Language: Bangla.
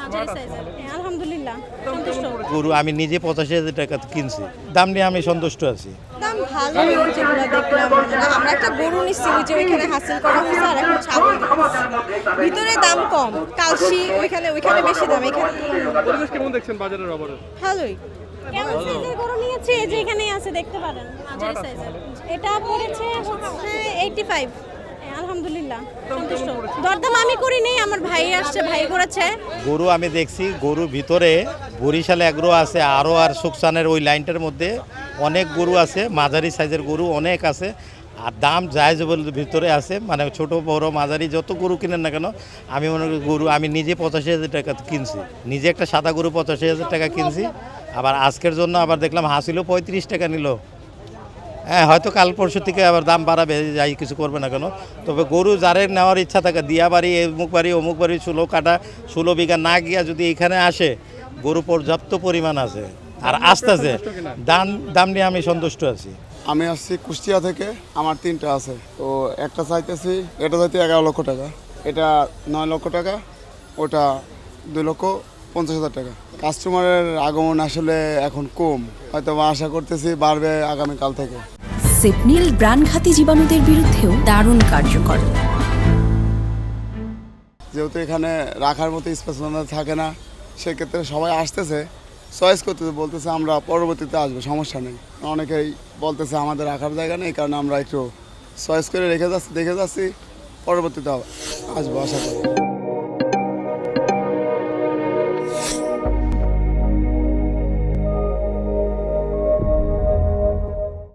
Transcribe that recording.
মাঝারি সাইজের। আলহামদুলিল্লাহ সন্তুষ্ট। গরু আমি নিজে 85,000 টাকা কিনছি, দাম নিয়ে আমি সন্তুষ্ট আছি। দাম ভালো যেগুলো দেখলাম, আমরা একটা গরু নিচ্ছি ওই যে ওইখানে হাসিল করা হয়েছে আর এখন ছাগল নিচ্ছি। ভিতরে দাম কম, কালশি ওইখানে বেশি দাম, এখানে পরিবেশ কেমন দেখছেন বাজারের অবরে? ভালোই। কেমন সাইজের গরু নিয়েছে এই যে এখানেই আছে দেখতে পারেন, মাঝারি সাইজের। এটা পড়েছে হচ্ছে 85। আলহামদুলিল্লাহ সন্তুষ্ট। দরদাম আমি করি নেই, আমার ভাই আসছে, ভাই করেছে। গরু আমি দেখছি, গরুর ভিতরে বরিশাল এগ্রো আছে, আরও আর সুকসানের ওই লাইনটার মধ্যে অনেক গরু আছে, মাঝারি সাইজের গরু অনেক আছে। আর দাম জায়েজেবল ভিতরে আছে, মানে ছোট বড় মাঝারি যত গরু কিনেন না কেন, আমি মনে করি গরু আমি নিজে 85,000 টাকা কিনছি, নিজে একটা সাদা গরু 85,000 টাকা কিনছি। আবার আজকের জন্য আবার দেখলাম হাসিলও 35 টাকা নিল। হ্যাঁ, হয়তো কাল পরশু থেকে আবার দাম বাড়াবে, যাই কিছু করবে না কেন। তবে গরু যারে নেওয়ার ইচ্ছা থাকে, দিয়া বাড়ি অমুক বাড়ি অমুক বাড়ি 16 কাটা 16 বিঘা না গিয়া যদি এখানে আসে, গরু পর্যাপ্ত পরিমাণ আছে আর আসতেছে। দাম নিয়ে আমি সন্তুষ্ট আছি। আমি আসছি কুষ্টিয়া থেকে, আমার 3টা আছে। তো একটা চাইতেছি, এটা চাইতে 11 লক্ষ টাকা, এটা 9 লক্ষ টাকা, ওটা 2,50,000 টাকা। কাস্টমারের আগমন আসলে এখন কম, হয়তো আশা করতেছি বাড়বে আগামীকাল থেকে। সেপনিল প্রাণঘাতী জীবাণুদের বিরুদ্ধেও দারুণ কার্যকর। যেহেতু এখানে রাখার মতো স্পেস থাকে না, সেক্ষেত্রে সবাই আসতেছে, চয়েস করতেছে, বলতেছে আমরা পরবর্তীতে আসবো, সমস্যা নেই। অনেকেই বলতেছে আমাদের রাখার জায়গা নেই, কারণ আমরা একটু চয়েস করে দেখে যাচ্ছি, পরবর্তীতে আসবো আশা করি।